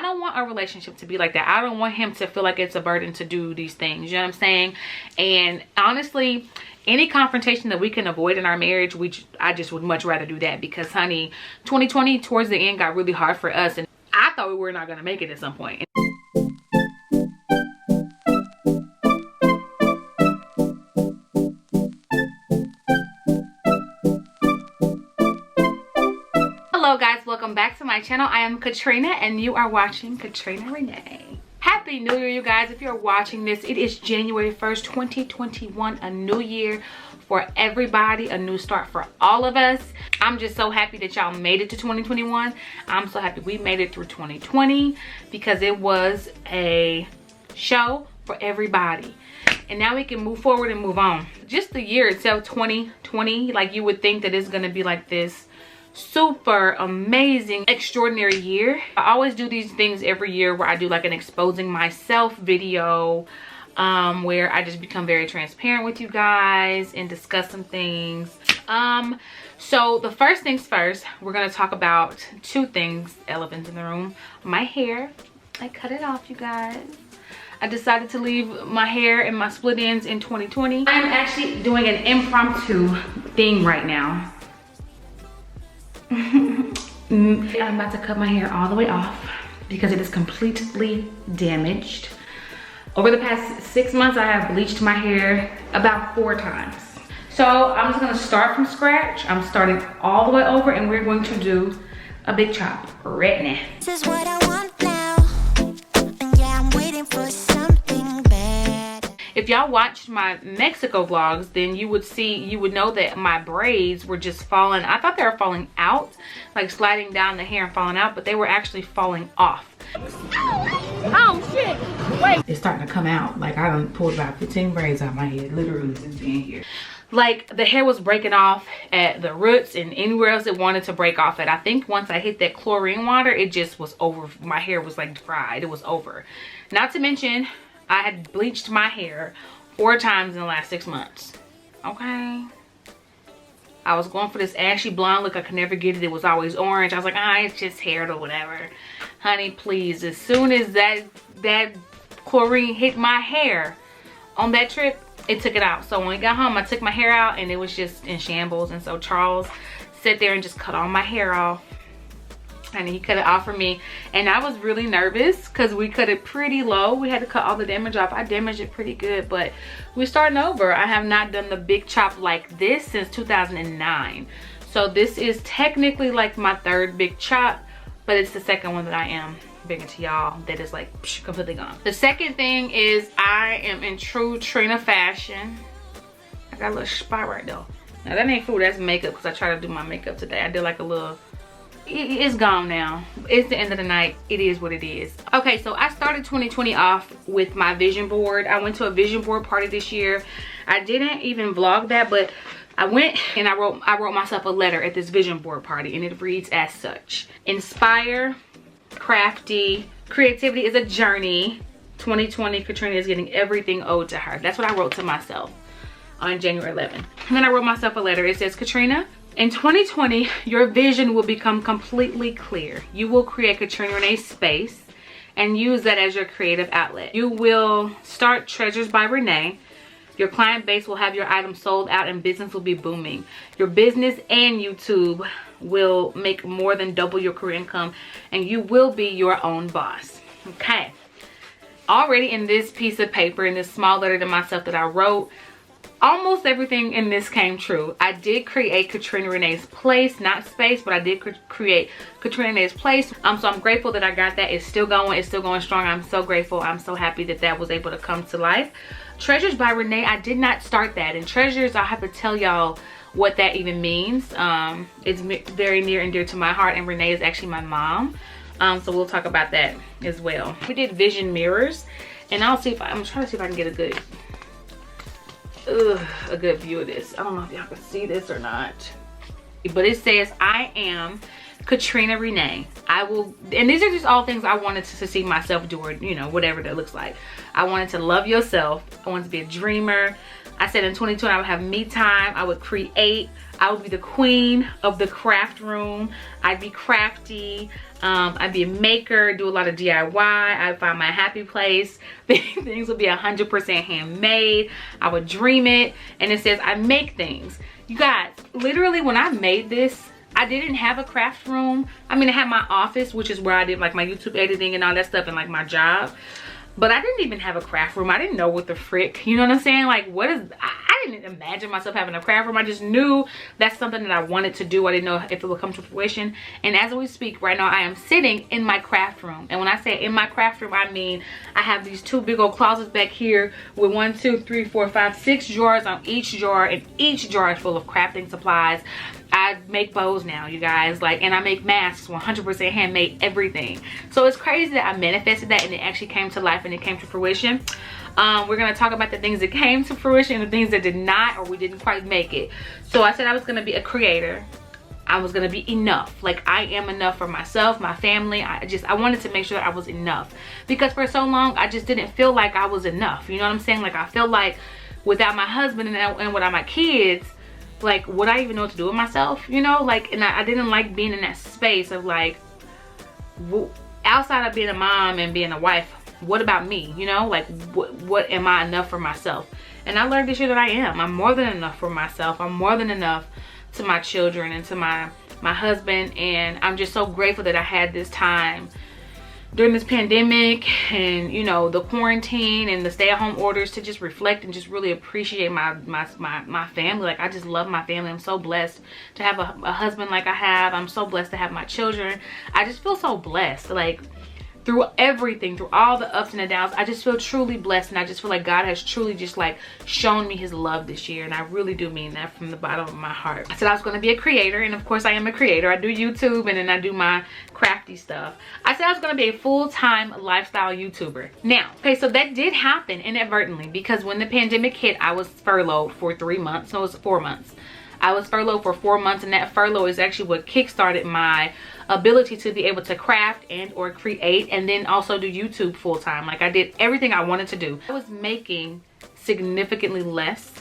don't want our relationship to be like that. I don't want him to feel like it's a burden to do these things, you know what I'm saying? And honestly, any confrontation that we can avoid in our marriage, I just would much rather do that, because honey, 2020 towards the end got really hard for us, and I thought we were not gonna make it at some point. Hello guys, welcome back to my channel. I am Katrina and you are watching Katrina Renee. Happy New Year, you guys. If you're watching this, it is January 1st, 2021, a new year for everybody, a new start for all of us. I'm just so happy that y'all made it to 2021. I'm so happy we made it through 2020 because it was a show for everybody. And now we can move forward and move on. Just the year itself, 2020, like you would think that it's gonna be like this super amazing, extraordinary year. I always do these things every year where I do like an exposing myself video, where I just become very transparent with you guys and discuss some things. So the first things first, we're gonna talk about two things, elephants in the room. My hair, I cut it off, you guys. I decided to leave my hair and my split ends in 2020. I'm actually doing an impromptu thing right now. I'm about to cut my hair all the way off because it is completely damaged. Over the past 6 months, I have bleached my hair about 4 times. So I'm just gonna start from scratch. I'm starting all the way over and we're going to do a big chop right now. This is what I want now. And yeah, I'm waiting for something bad. If y'all watched my Mexico vlogs, then you would know that my braids were just falling. I thought they were falling out, like sliding down the hair and falling out, but they were actually falling off. Oh shit, wait. It's starting to come out. Like I done pulled about 15 braids out my head, literally since being here. Like the hair was breaking off at the roots and anywhere else it wanted to break off at. I think once I hit that chlorine water, it just was over. My hair was like fried, it was over. Not to mention, I had bleached my hair 4 times in the last 6 months. Okay. I was going for this ashy blonde look. I could never get it. It was always orange. I was like, it's just hair or whatever. Honey, please. As soon as that chlorine hit my hair on that trip, it took it out. So when we got home, I took my hair out and it was just in shambles. And so Charles sat there and just cut all my hair off. And he cut it off for me, and I was really nervous because we cut it pretty low. We had to cut all the damage off. I damaged it pretty good, but we're starting over. I have not done the big chop like this since 2009, so this is technically like my 3rd big chop, but it's the 2nd one that I am bringing to y'all that is like completely gone. The second thing is I am in true Trina fashion. I got a little spot right there. Now that ain't food, that's makeup, because I tried to do my makeup today. I did like a little, it's gone now. It's the end of the night. It is what it is. Okay, so I started 2020 off with my vision board. I went to a vision board party this year. I didn't even vlog that, but I went and I wrote myself a letter at this vision board party, and it reads as such: inspire, crafty, creativity is a journey. 2020, Katrina is getting everything owed to her. That's what I wrote to myself on January 11th. And then I wrote myself a letter. It says, Katrina, in 2020, your vision will become completely clear. You will create Katrina Renee space and use that as your creative outlet. You will start Treasures by Renee. Your client base will have your items sold out and business will be booming. Your business and YouTube will make more than double your career income, and you will be your own boss. Okay. Already in this piece of paper, in this small letter to myself that I wrote, almost everything in this came true. I did create Katrina Renee's place, not space, but I did create Katrina Renee's place. So I'm grateful that I got that. It's still going strong. I'm so grateful. I'm so happy that that was able to come to life. Treasures by Renee, I did not start that. And Treasures, I have to tell y'all what that even means. It's very near and dear to my heart, and Renee is actually my mom. So we'll talk about that as well. We did vision mirrors, and I'm trying to see if I can get a good view of this. I don't know if y'all can see this or not, but it says, I am Katrina Renee. I will, and these are just all things I wanted to see myself do, or you know, whatever that looks like. I wanted to love yourself. I wanted to be a dreamer, I said in 2020 I would have me time. I would create. I would be the queen of the craft room. I'd be crafty. I'd be a maker, do a lot of DIY. I'd find my happy place. Things would be 100% handmade. I would dream it. And it says I make things. You guys, literally when I made this, I didn't have a craft room. I mean, I had my office, which is where I did like my YouTube editing and all that stuff, and like my job. But I didn't even have a craft room. I didn't know what the frick, you know what I'm saying? Like, what is, I didn't imagine myself having a craft room. I just knew that's something that I wanted to do. I didn't know if it would come to fruition. And as we speak right now, I am sitting in my craft room. And when I say in my craft room, I mean, I have these 2 big old closets back here with 1, 2, 3, 4, 5, 6 drawers on each drawer. And each drawer is full of crafting supplies. I make bows now, you guys, like, and I make masks, 100% handmade, everything. So it's crazy that I manifested that and it actually came to life and it came to fruition. We're gonna talk about the things that came to fruition and the things that did not, or we didn't quite make it. So I said I was gonna be a creator. I was gonna be enough. Like, I am enough for myself, my family. I wanted to make sure that I was enough, because for so long I just didn't feel like I was enough. You know what I'm saying? Like, I felt like without my husband and without my kids, like, would I even know what to do with myself, you know? Like, and I didn't like being in that space of like, outside of being a mom and being a wife, what about me, you know? Like, what am I enough for myself? And I learned this year that I am. I'm more than enough for myself. I'm more than enough to my children and to my husband. And I'm just so grateful that I had this time during this pandemic and, you know, the quarantine and the stay-at-home orders to just reflect and just really appreciate my family. Like, I just love my family. I'm so blessed to have a husband like I have. I'm so blessed to have my children. I just feel so blessed. Like, through everything, through all the ups and the downs, I just feel truly blessed. And I just feel like God has truly just like shown me his love this year. And I really do mean that from the bottom of my heart. I said I was gonna be a creator, and of course I am a creator. I do YouTube and then I do my crafty stuff. I said I was gonna be a full-time lifestyle YouTuber. Now, okay, so that did happen inadvertently, because when the pandemic hit, I was furloughed for 3 months. No, it was 4 months. I was furloughed for 4 months, and that furlough is actually what kickstarted my ability to be able to craft and or create, and then also do YouTube full-time. Like, I did everything I wanted to do. I was making significantly less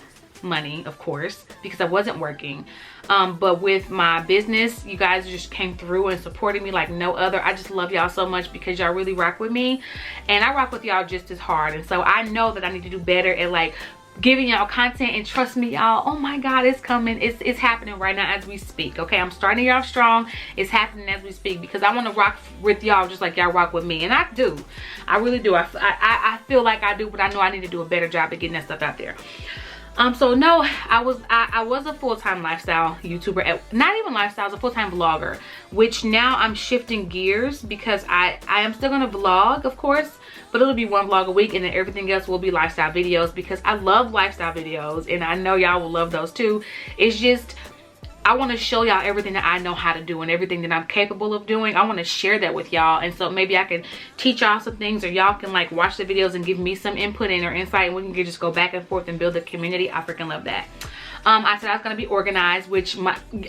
money, of course, because I wasn't working, but with my business, you guys just came through and supported me like no other. I just love y'all so much, because y'all really rock with me, and I rock with y'all just as hard. And so I know that I need to do better at like giving y'all content, and trust me, y'all, oh my God, it's coming. It's happening right now as we speak. Okay, I'm starting y'all strong. It's happening as we speak, because I want to rock with y'all just like y'all rock with me. And I do, I really do. I feel like I do, but I know I need to do a better job at getting that stuff out there. So no, I was a full-time lifestyle YouTuber, not even lifestyle, I was a full-time vlogger, which now I'm shifting gears, because I am still gonna vlog, of course, but it'll be 1 vlog a week, and then everything else will be lifestyle videos, because I love lifestyle videos, and I know y'all will love those too. It's just, I want to show y'all everything that I know how to do and everything that I'm capable of doing. I want to share that with y'all, and so maybe I can teach y'all some things, or y'all can like watch the videos and give me some input and or insight, and we can just go back and forth and build a community. I freaking love that. I said I was going to be organized, which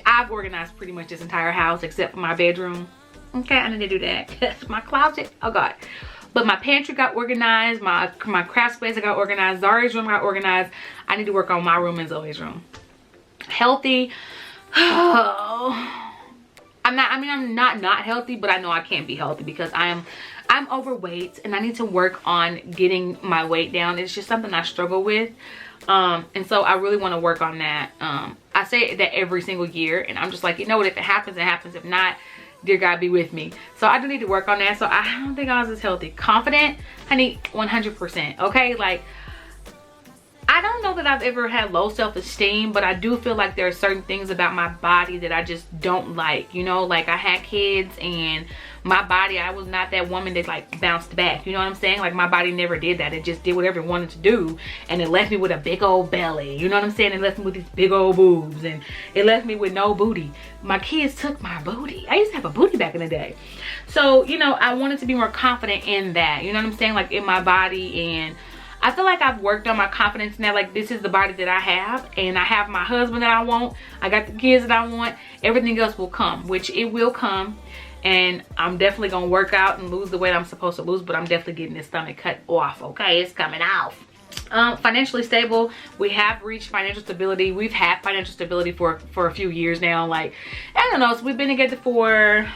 I've organized pretty much this entire house except for my bedroom. Okay, I need to do that. My closet, oh God. But my pantry got organized, my craft space got organized, Zari's room got organized. I need to work on my room and Zoe's room. Healthy. Oh, I'm not healthy, but I know I can't be healthy, because I'm overweight, and I need to work on getting my weight down. It's just something I struggle with, and so I really want to work on that. I say that every single year, and I'm just like, you know what, if it happens, it happens. If not, dear God, be with me. So I do need to work on that. So I don't think I was as healthy. Confident, honey, 100%. Okay, like, I don't know that I've ever had low self-esteem, but I do feel like there are certain things about my body that I just don't like, you know? Like, I had kids, and my body, I was not that woman that like bounced back, you know what I'm saying? Like, my body never did that. It just did whatever it wanted to do, and it left me with a big old belly, you know what I'm saying? It left me with these big old boobs, and it left me with no booty. My kids took my booty. I used to have a booty back in the day. So, you know, I wanted to be more confident in that, you know what I'm saying? Like, in my body, and I feel like I've worked on my confidence now. Like, this is the body that I have, and I have my husband that I want. I got the kids that I want. Everything else will come, which it will come. And I'm definitely gonna work out and lose the weight I'm supposed to lose, but I'm definitely getting this stomach cut off, okay? It's coming off. Financially stable. We have reached financial stability. We've had financial stability for a few years now. Like, I don't know, so we've been together for,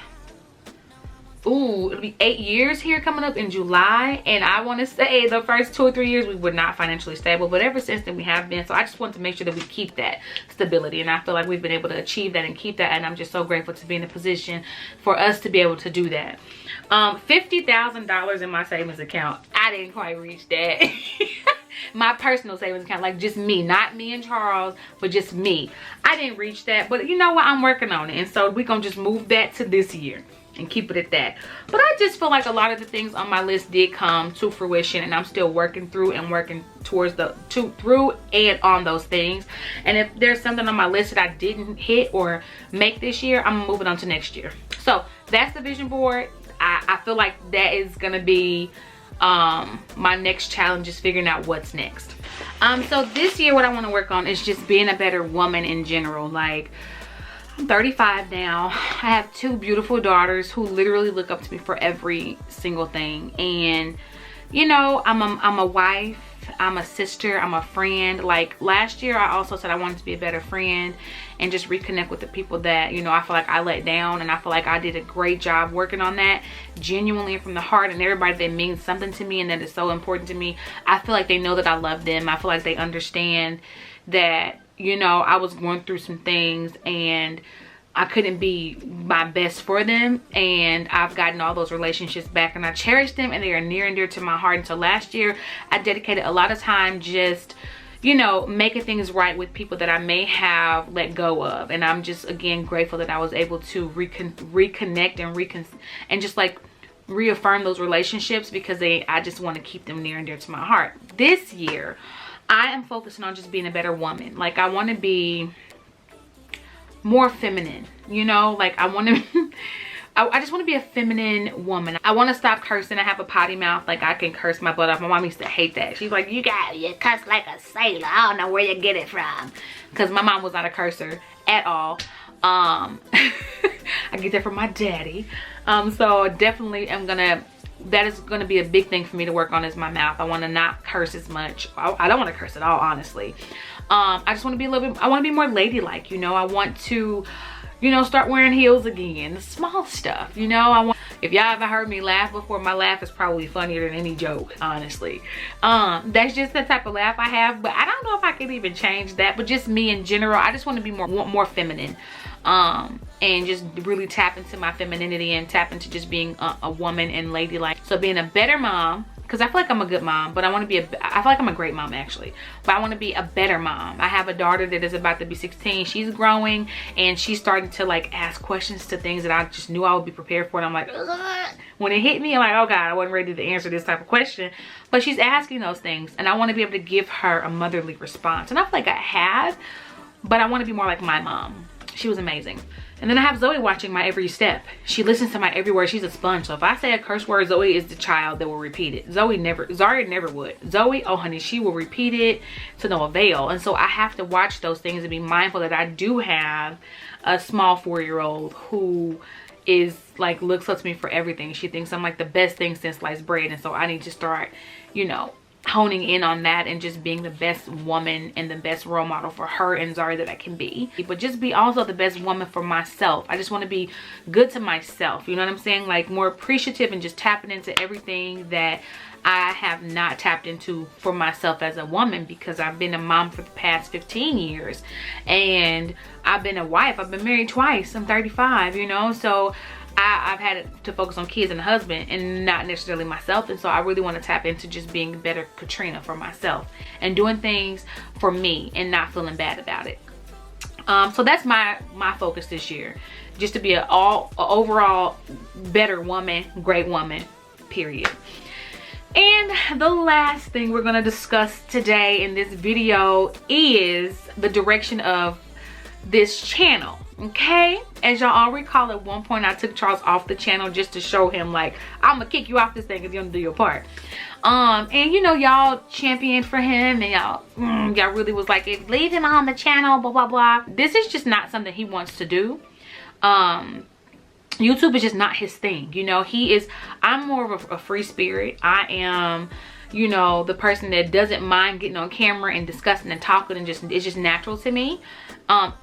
ooh, it'll be 8 years here coming up in July. And I want to say the first 2 or 3 years we were not financially stable, but ever since then we have been. So I just want to make sure that we keep that stability, and I feel like we've been able to achieve that and keep that, and I'm just so grateful to be in a position for us to be able to do that. $50,000 in my savings account. I didn't quite reach that. My personal savings account, like just me, not me and Charles, but just me. I didn't reach that, but you know what, I'm working on it, and so we're gonna just move that to this year and keep it at that. But I just feel like a lot of the things on my list did come to fruition, and I'm still working through and working towards through and on those things. And if there's something on my list that I didn't hit or make this year, I'm moving on to next year. So that's the vision board. I feel like that is gonna be my next challenge, is figuring out what's next. So this year what I want to work on is just being a better woman in general. Like, I'm 35 now. I have 2 beautiful daughters who literally look up to me for every single thing, and you know, I'm a wife, I'm a sister, I'm a friend. Like last year I also said I wanted to be a better friend and just reconnect with the people that, you know, I feel like I let down, and I feel like I did a great job working on that genuinely and from the heart. And everybody that means something to me and that is so important to me, I feel like they know that I love them. I feel like they understand that, you know, I was going through some things and I couldn't be my best for them, and I've gotten all those relationships back, and I cherish them, and they are near and dear to my heart. And so last year I dedicated a lot of time just, you know, making things right with people that I may have let go of. And I'm just, again, grateful that I was able to reconnect and just like reaffirm those relationships, because I just want to keep them near and dear to my heart. This year I am focusing on just being a better woman. Like, I want to be more feminine, you know, like I want to I just want to be a feminine woman. I want to stop cursing. I have a potty mouth. Like, I can curse my butt off. My mom used to hate that. She's like, you cuss like a sailor. I don't know where you get it from, because my mom was not a cursor at all. I get that from my daddy. So definitely that is gonna be a big thing for me to work on, is my mouth. I want to not curse as much. I don't want to curse at all, honestly. I just want to be a little bit, I want to be more ladylike, you know. I want to, you know, start wearing heels again, the small stuff, you know. If y'all ever heard me laugh before, my laugh is probably funnier than any joke, honestly. That's just the type of laugh I have, but I don't know if I could even change that. But just me in general, I just want to be more feminine, and just really tap into my femininity and tap into just being a woman and ladylike. So being a better mom, because I feel like I'm a good mom, but I want to be I feel like I'm a great mom, actually, but I want to be a better mom. I have a daughter that is about to be 16. She's growing, and she's starting to like ask questions to things that I just knew I would be prepared for. And I'm like, ugh. When it hit me, I'm like, oh God, I wasn't ready to answer this type of question. But she's asking those things, and I want to be able to give her a motherly response. And I feel like I have, but I want to be more like my mom. She was amazing. And then I have Zoe watching my every step. She listens to my every word. She's a sponge. So if I say a curse word, Zoe is the child that will repeat it. Zari never would. Zoe, oh honey, she will repeat it to no avail. And so I have to watch those things and be mindful that I do have a small 4-year-old who is like, looks up to me for everything. She thinks I'm like the best thing since sliced bread. And so I need to start, you know, honing in on that and just being the best woman and the best role model for her and Zari that I can be. But just be also the best woman for myself. I just want to be good to myself, you know what I'm saying? Like, more appreciative and just tapping into everything that I have not tapped into for myself as a woman, because I've been a mom for the past 15 years and I've been a wife. I've been married twice. I'm 35, you know, so I've had to focus on kids and a husband and not necessarily myself. And so I really want to tap into just being a better Katrina for myself and doing things for me and not feeling bad about it. So that's my focus this year, just to be an overall better woman, great woman, period. And the last thing we're going to discuss today in this video is the direction of this channel. Okay, as y'all all recall, at one point I took Charles off the channel just to show him, like, I'm gonna kick you off this thing if you don't do your part. And you know, y'all championed for him, and y'all really was like, leave him on the channel, blah blah blah. This is just not something he wants to do. YouTube is just not his thing, you know. I'm more of a free spirit. I am, you know, the person that doesn't mind getting on camera and discussing and talking and just, it's just natural to me.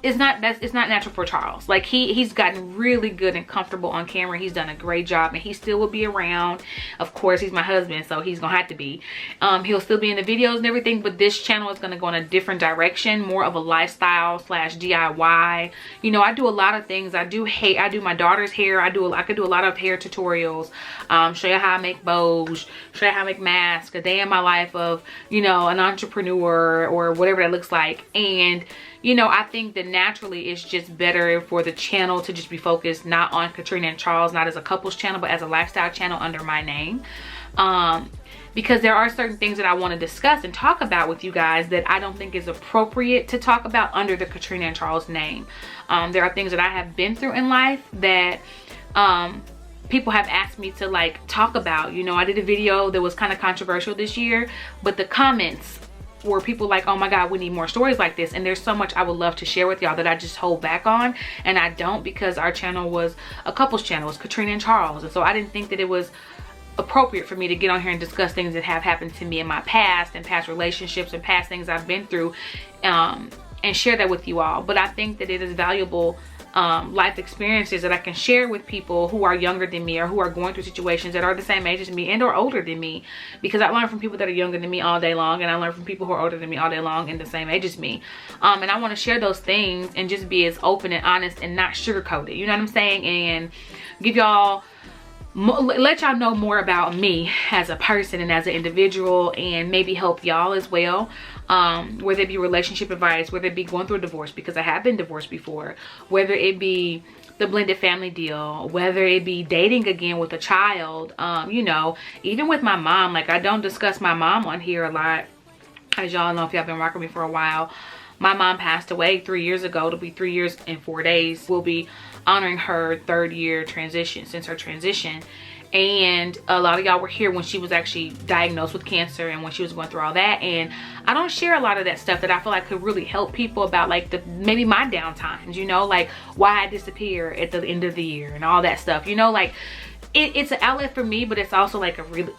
It's not natural for Charles. Like he's gotten really good and comfortable on camera. He's done a great job, and he still will be around. Of course, he's my husband, so he's gonna have to be. He'll still be in the videos and everything, but this channel is gonna go in a different direction, more of a lifestyle / DIY. You know, I do a lot of things. I do my daughter's hair. I could do a lot of hair tutorials, show you how I make bows, show you how I make masks, a day in my life of, you know, an entrepreneur or whatever that looks like. And you know, I think that naturally it's just better for the channel to just be focused not on Katrina and Charles, not as a couples channel, but as a lifestyle channel under my name. Because there are certain things that I want to discuss and talk about with you guys that I don't think is appropriate to talk about under the Katrina and Charles name. There are things that I have been through in life that people have asked me to like talk about. You know, I did a video that was kind of controversial this year, but the comments were people like, oh my god, we need more stories like this. And there's so much I would love to share with y'all that I just hold back on, and I don't, because our channel was a couples channel. It was Katrina and Charles, and so I didn't think that it was appropriate for me to get on here and discuss things that have happened to me in my past and past relationships and past things I've been through, and share that with you all. But I think that it is valuable life experiences that I can share with people who are younger than me or who are going through situations that are the same age as me and or older than me, because I learn from people that are younger than me all day long, and I learn from people who are older than me all day long and the same age as me. And I want to share those things and just be as open and honest and not sugarcoat it, you know what I'm saying, and give y'all, let y'all know more about me as a person and as an individual, and maybe help y'all as well, whether it be relationship advice, whether it be going through a divorce, because I have been divorced before, whether it be the blended family deal, whether it be dating again with a child, you know, even with my mom. Like, I don't discuss my mom on here a lot, as y'all know if y'all been rocking me for a while. My mom passed away 3 years ago. It'll be 3 years and 4 days. We'll be honoring her 3rd year transition, since her transition. And a lot of y'all were here when she was actually diagnosed with cancer and when she was going through all that. And I don't share a lot of that stuff that I feel like could really help people about, like, maybe my down times, you know, like why I disappear at the end of the year and all that stuff, you know, like it's an outlet for me, but it's also like a really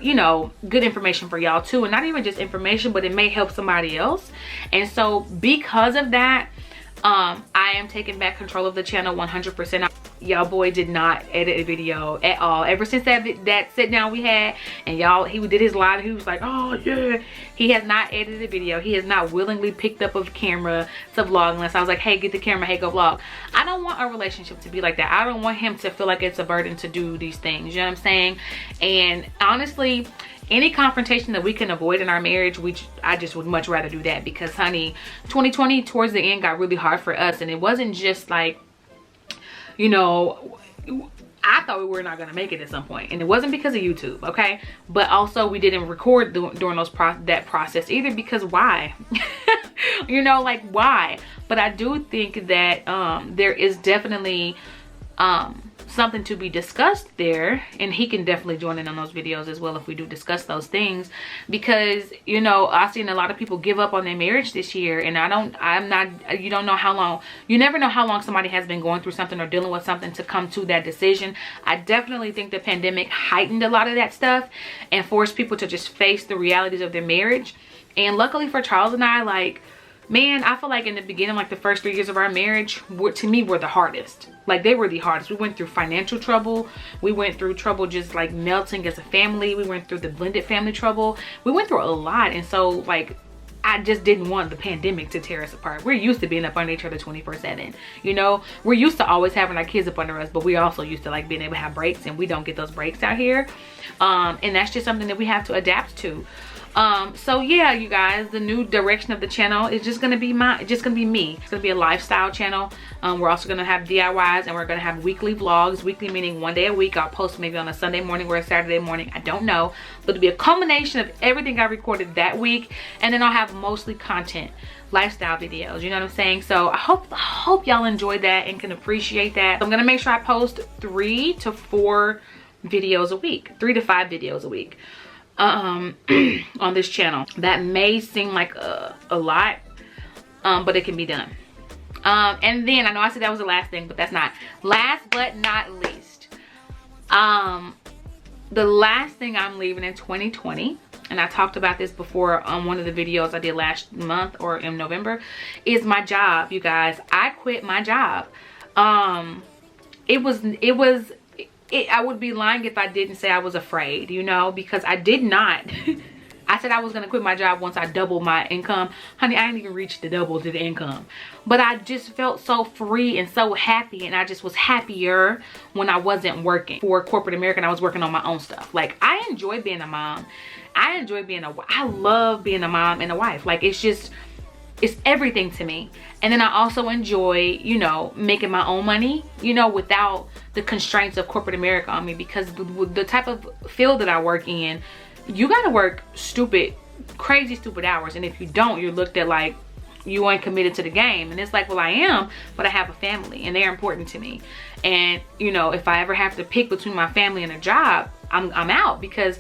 you know, good information for y'all too. And not even just information, but it may help somebody else. And so because of that, I am taking back control of the channel 100%. Y'all boy did not edit a video at all. Ever since that sit down we had, and y'all, he did his live, he was like, oh yeah, he has not edited a video. He has not willingly picked up a camera to vlog unless I was like, hey, get the camera, hey, go vlog. I don't want our relationship to be like that. I don't want him to feel like it's a burden to do these things, you know what I'm saying? And honestly, any confrontation that we can avoid in our marriage, I just would much rather do that, because honey, 2020 towards the end got really hard for us. And it wasn't just like, you know, I thought we were not gonna make it at some point, and it wasn't because of YouTube, okay? But also we didn't record during that process either, because why? You know, like why? But I do think that there is definitely something to be discussed there, and he can definitely join in on those videos as well if we do discuss those things, because you know, I've seen a lot of people give up on their marriage this year, and you don't know how long, you never know how long somebody has been going through something or dealing with something to come to that decision. I definitely think the pandemic heightened a lot of that stuff and forced people to just face the realities of their marriage. And luckily for Charles and I, like, man, I feel like in the beginning, like the first 3 years of our marriage, to me, were the hardest. Like, they were the hardest. We went through financial trouble. We went through trouble just like melting as a family. We went through the blended family trouble. We went through a lot. And so, like, I just didn't want the pandemic to tear us apart. We're used to being up under each other 24/7. You know, we're used to always having our kids up under us, but we also used to like being able to have breaks, and we don't get those breaks out here. And that's just something that we have to adapt to. So yeah, you guys, the new direction of the channel is just gonna be me. It's gonna be a lifestyle channel. We're also gonna have DIYs, and we're gonna have weekly vlogs. Weekly meaning 1 day a week. I'll post maybe on a Sunday morning or a Saturday morning, I don't know, but it'll be a culmination of everything I recorded that week. And then I'll have mostly content, lifestyle videos, you know what I'm saying? So I hope y'all enjoyed that and can appreciate that. So I'm gonna make sure I post 3 to 4 videos a week, 3 to 5 videos a week on this channel. That may seem like a lot, but it can be done. And then I know I said that was the last thing, but that's not. Last but not least, the last thing I'm leaving in 2020 and I talked about this before on one of the videos I did last month or in November, is my job, you guys. I quit my job. I would be lying if I didn't say I was afraid, you know, because I did not. I said I was going to quit my job once I doubled my income. Honey, I didn't even reach the double to the income. But I just felt so free and so happy. And I just was happier when I wasn't working for corporate America and I was working on my own stuff. Like, I enjoy being a mom. I enjoy being I love being a mom and a wife. Like, it's just, it's everything to me. And then I also enjoy, you know, making my own money, you know, without the constraints of corporate America on me. Because the type of field that I work in, you gotta work crazy stupid hours, and if you don't, you're looked at like you ain't committed to the game. And it's like, well, I am, but I have a family and they're important to me. And you know, if I ever have to pick between my family and a job, I'm out, because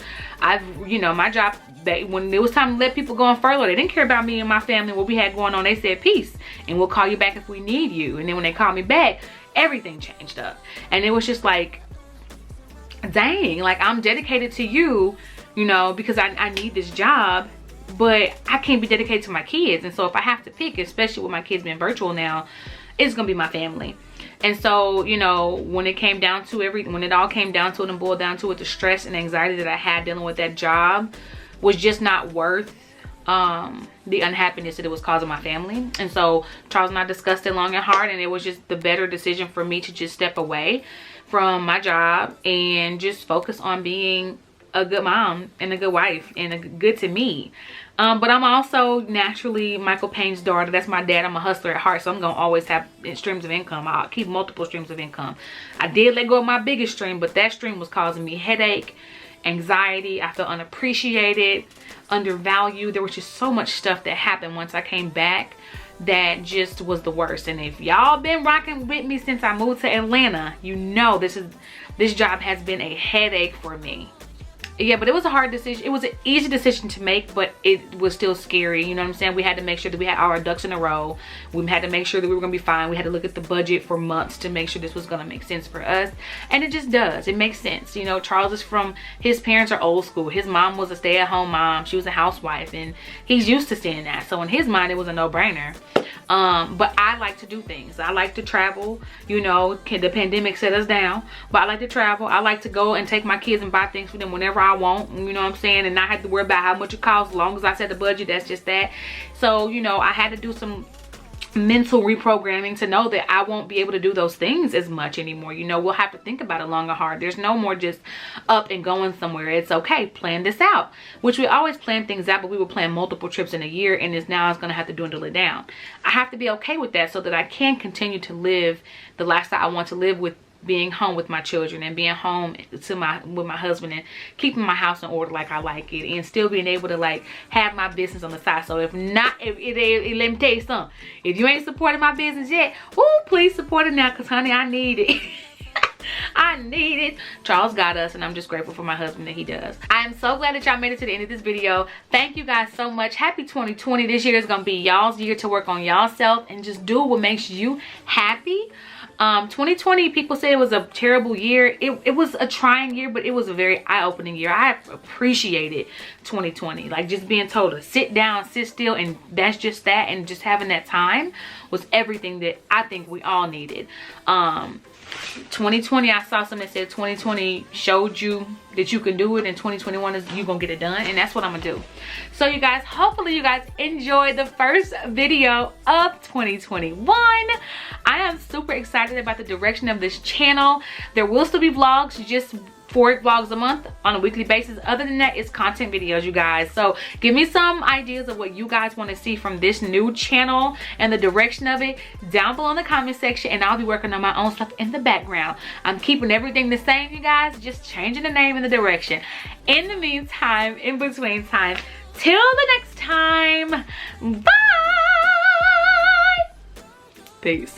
you know, my job, when it was time to let people go on furlough, they didn't care about me and my family, what we had going on. They said, peace, and we'll call you back if we need you. And then when they called me back, everything changed up. And it was just like, dang, like, I'm dedicated to you, you know, because I need this job, but I can't be dedicated to my kids. And so if I have to pick, especially with my kids being virtual now, it's gonna be my family. And so, you know, when it came down to when it all came down to it and boiled down to it, the stress and anxiety that I had dealing with that job was just not worth the unhappiness that it was causing my family. And so Charles and I discussed it long and hard, and it was just the better decision for me to just step away from my job and just focus on being a good mom and a good wife and a good to me. But I'm also naturally Michael Payne's daughter. That's my dad. I'm a hustler at heart, so I'm gonna always have streams of income. I'll keep multiple streams of income. I did let go of my biggest stream, but that stream was causing me headache, anxiety. I felt unappreciated, undervalued. There was just so much stuff that happened once I came back that just was the worst. And if y'all been rocking with me since I moved to Atlanta, you know this job has been a headache for me. Yeah, but it was a hard decision. It was an easy decision to make, but it was still scary. You know what I'm saying? We had to make sure that we had our ducks in a row. We had to make sure that we were gonna be fine. We had to look at the budget for months to make sure this was gonna make sense for us. And it just does. It makes sense. You know, Charles is his parents are old school. His mom was a stay-at-home mom. She was a housewife, and he's used to seeing that. So in his mind, it was a no-brainer. But I like to do things. I like to travel. You know, the pandemic set us down, but I like to travel. I like to go and take my kids and buy things for them whenever I want, you know what I'm saying, and not have to worry about how much it costs. As long as I set the budget, that's just that. So, you know, I had to do some mental reprogramming to know that I won't be able to do those things as much anymore. You know, we'll have to think about it long and hard. There's no more just up and going somewhere. It's okay, plan this out, which we always plan things out, but we were planning multiple trips in a year, and it's gonna have to dwindle it down. I have to be okay with that so that I can continue to live the lifestyle I want to live, with being home with my children and being home with my husband and keeping my house in order like I like it, and still being able to like have my business on the side. So if let me tell you something, if you ain't supporting my business yet, please support it now, because honey, I need it. I need it. Charles got us, and I'm just grateful for my husband that he does. I am so glad that y'all made it to the end of this video. Thank you guys so much. Happy 2020. This year is gonna be y'all's year to work on y'all self and just do what makes you happy. 2020, people say it was a terrible year. It was a trying year, but it was a very eye-opening year. I appreciated 2020. Like, just being told to sit down, sit still, and that's just that, and just having that time was everything that I think we all needed. 2020, I saw something that said 2020 showed you that you can do it, and 2021 is you gonna get it done, and that's what I'm gonna do. So you guys, hopefully you guys enjoyed the first video of 2021. I am super excited about the direction of this channel. There will still be vlogs, just 4 vlogs a month on a weekly basis. Other than that, it's content videos, you guys. So give me some ideas of what you guys want to see from this new channel and the direction of it down below in the comment section, and I'll be working on my own stuff in the background. I'm keeping everything the same, you guys, just changing the name and the direction. In the meantime, in between time, till the next time, bye. Peace.